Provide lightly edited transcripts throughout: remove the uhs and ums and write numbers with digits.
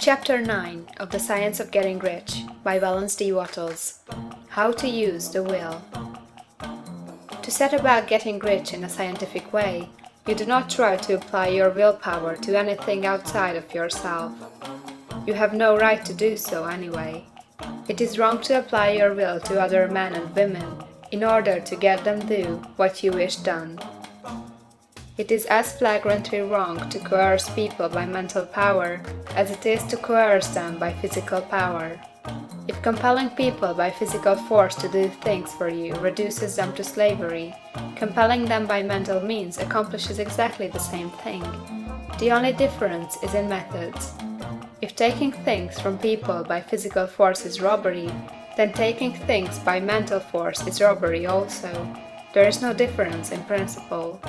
Chapter 9 of The Science of Getting Rich by Wallace D. Wattles. How to Use the Will. To set about getting rich in a scientific way, you do not try to apply your willpower to anything outside of yourself. You have no right to do so anyway. It is wrong to apply your will to other men and women in order to get them do what you wish done. It is as flagrantly wrong to coerce people by mental power as it is to coerce them by physical power. If compelling people by physical force to do things for you reduces them to slavery, compelling them by mental means accomplishes exactly the same thing. The only difference is in methods. If taking things from people by physical force is robbery, then taking things by mental force is robbery also. There is no difference in principle.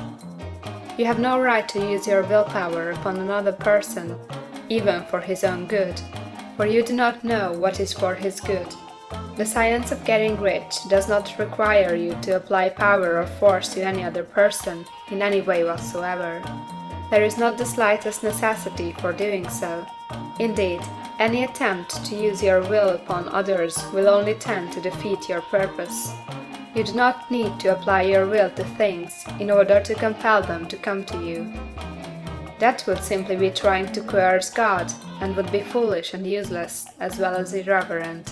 You have no right to use your willpower upon another person, even for his own good, for you do not know what is for his good. The science of getting rich does not require you to apply power or force to any other person in any way whatsoever. There is not the slightest necessity for doing so. Indeed, any attempt to use your will upon others will only tend to defeat your purpose. You do not need to apply your will to things in order to compel them to come to you. That would simply be trying to coerce God, and would be foolish and useless, as well as irreverent.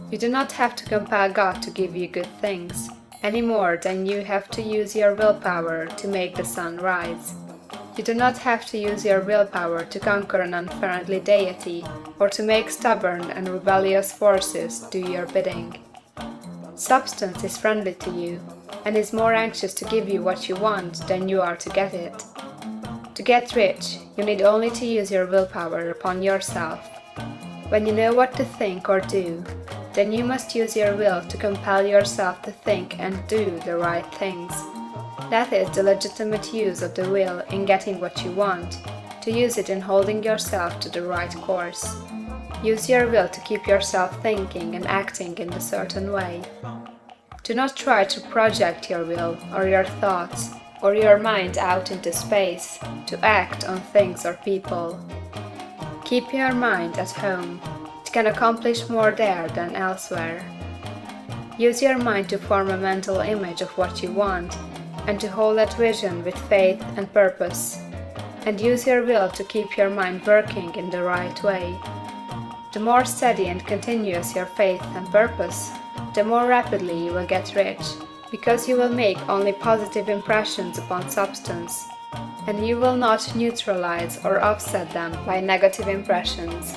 You do not have to compel God to give you good things, any more than you have to use your willpower to make the sun rise. You do not have to use your willpower to conquer an unfriendly deity, or to make stubborn and rebellious forces do your bidding. Substance is friendly to you, and is more anxious to give you what you want than you are to get it. To get rich, you need only to use your willpower upon yourself. When you know what to think or do, then you must use your will to compel yourself to think and do the right things. That is the legitimate use of the will in getting what you want, to use it in holding yourself to the right course. Use your will to keep yourself thinking and acting in a certain way. Do not try to project your will or your thoughts or your mind out into space to act on things or people. Keep your mind at home. It can accomplish more there than elsewhere. Use your mind to form a mental image of what you want and to hold that vision with faith and purpose. And use your will to keep your mind working in the right way. The more steady and continuous your faith and purpose, the more rapidly you will get rich, because you will make only positive impressions upon substance, and you will not neutralize or offset them by negative impressions.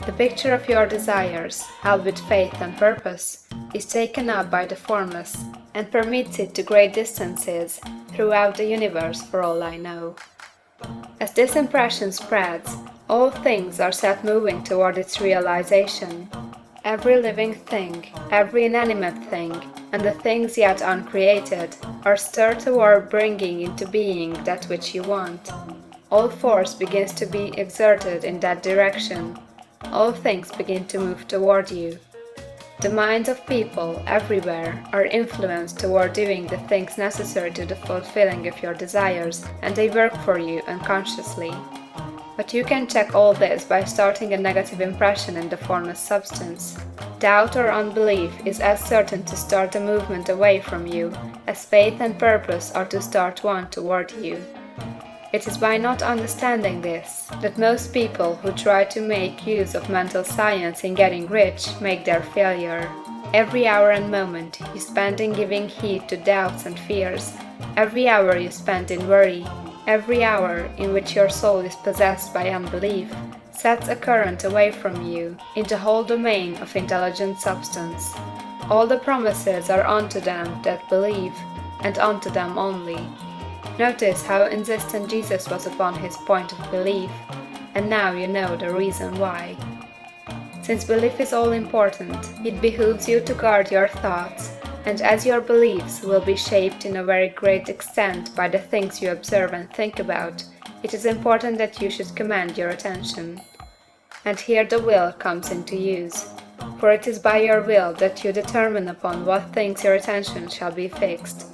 The picture of your desires, held with faith and purpose, is taken up by the formless, and permits it to great distances throughout the universe for all I know. As this impression spreads, all things are set moving toward its realization. Every living thing, every inanimate thing, and the things yet uncreated, are stirred toward bringing into being that which you want. All force begins to be exerted in that direction. All things begin to move toward you. The minds of people everywhere are influenced toward doing the things necessary to the fulfilling of your desires, and they work for you unconsciously. But you can check all this by starting a negative impression in the formless substance. Doubt or unbelief is as certain to start a movement away from you as faith and purpose are to start one toward you. It is by not understanding this that most people who try to make use of mental science in getting rich make their failure. Every hour and moment you spend in giving heed to doubts and fears, every hour you spend in worry, every hour in which your soul is possessed by unbelief, sets a current away from you in the whole domain of intelligent substance. All the promises are unto them that believe, and unto them only. Notice how insistent Jesus was upon his point of belief, and now you know the reason why. Since belief is all important, it behooves you to guard your thoughts, and as your beliefs will be shaped in a very great extent by the things you observe and think about, it is important that you should command your attention. And here the will comes into use, for it is by your will that you determine upon what things your attention shall be fixed.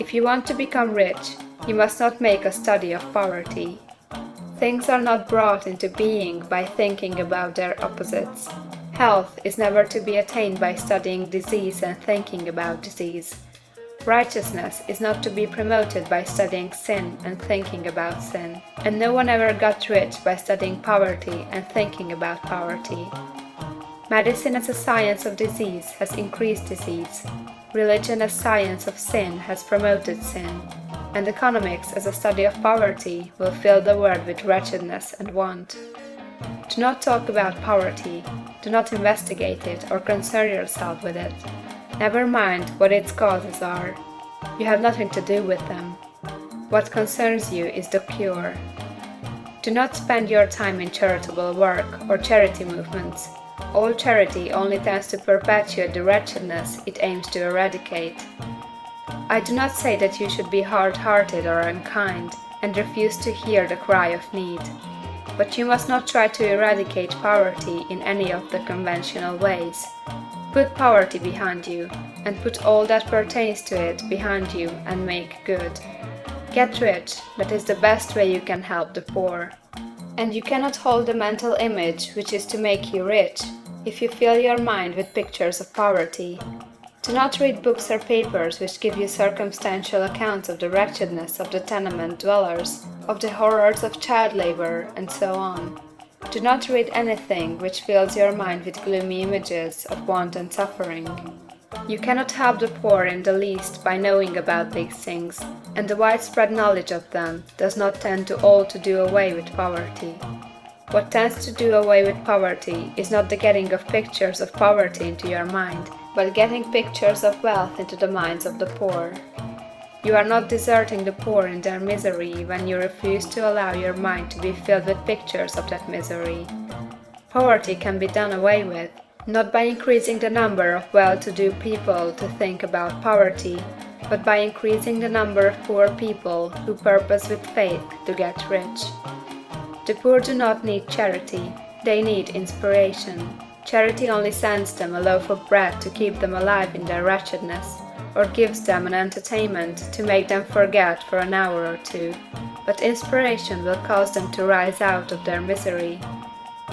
If you want to become rich, you must not make a study of poverty. Things are not brought into being by thinking about their opposites. Health is never to be attained by studying disease and thinking about disease. Righteousness is not to be promoted by studying sin and thinking about sin. And no one ever got rich by studying poverty and thinking about poverty. Medicine as a science of disease has increased disease. Religion as science of sin has promoted sin. And economics as a study of poverty will fill the world with wretchedness and want. Do not talk about poverty. Do not investigate it or concern yourself with it. Never mind what its causes are. You have nothing to do with them. What concerns you is the cure. Do not spend your time in charitable work or charity movements. All charity only tends to perpetuate the wretchedness it aims to eradicate. I do not say that you should be hard-hearted or unkind and refuse to hear the cry of need. But you must not try to eradicate poverty in any of the conventional ways. Put poverty behind you, and put all that pertains to it behind you and make good. Get rich, that is the best way you can help the poor. And you cannot hold the mental image which is to make you rich, if you fill your mind with pictures of poverty. Do not read books or papers which give you circumstantial accounts of the wretchedness of the tenement dwellers, of the horrors of child labor, and so on. Do not read anything which fills your mind with gloomy images of want and suffering. You cannot help the poor in the least by knowing about these things, and the widespread knowledge of them does not tend to all to do away with poverty. What tends to do away with poverty is not the getting of pictures of poverty into your mind, but getting pictures of wealth into the minds of the poor. You are not deserting the poor in their misery when you refuse to allow your mind to be filled with pictures of that misery. Poverty can be done away with, not by increasing the number of well-to-do people to think about poverty, but by increasing the number of poor people who purpose with faith to get rich. The poor do not need charity, they need inspiration. Charity only sends them a loaf of bread to keep them alive in their wretchedness, or gives them an entertainment to make them forget for an hour or two, but inspiration will cause them to rise out of their misery.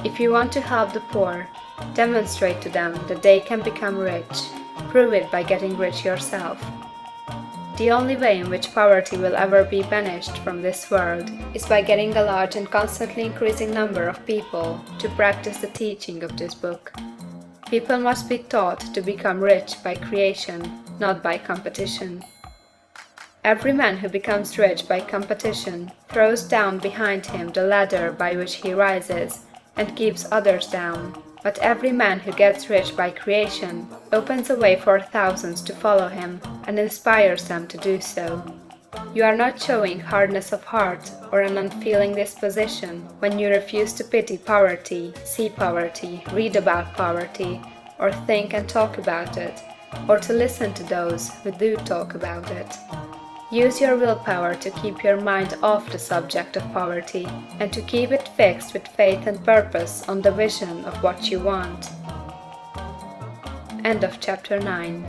If you want to help the poor, demonstrate to them that they can become rich. Prove it by getting rich yourself. The only way in which poverty will ever be banished from this world is by getting a large and constantly increasing number of people to practice the teaching of this book. People must be taught to become rich by creation, not by competition. Every man who becomes rich by competition throws down behind him the ladder by which he rises, and keeps others down. But every man who gets rich by creation opens a way for thousands to follow him, and inspires them to do so. You are not showing hardness of heart or an unfeeling disposition when you refuse to pity poverty, see poverty, read about poverty, or think and talk about it, or to listen to those who do talk about it. Use your willpower to keep your mind off the subject of poverty, and to keep it fixed with faith and purpose on the vision of what you want. End of chapter 9.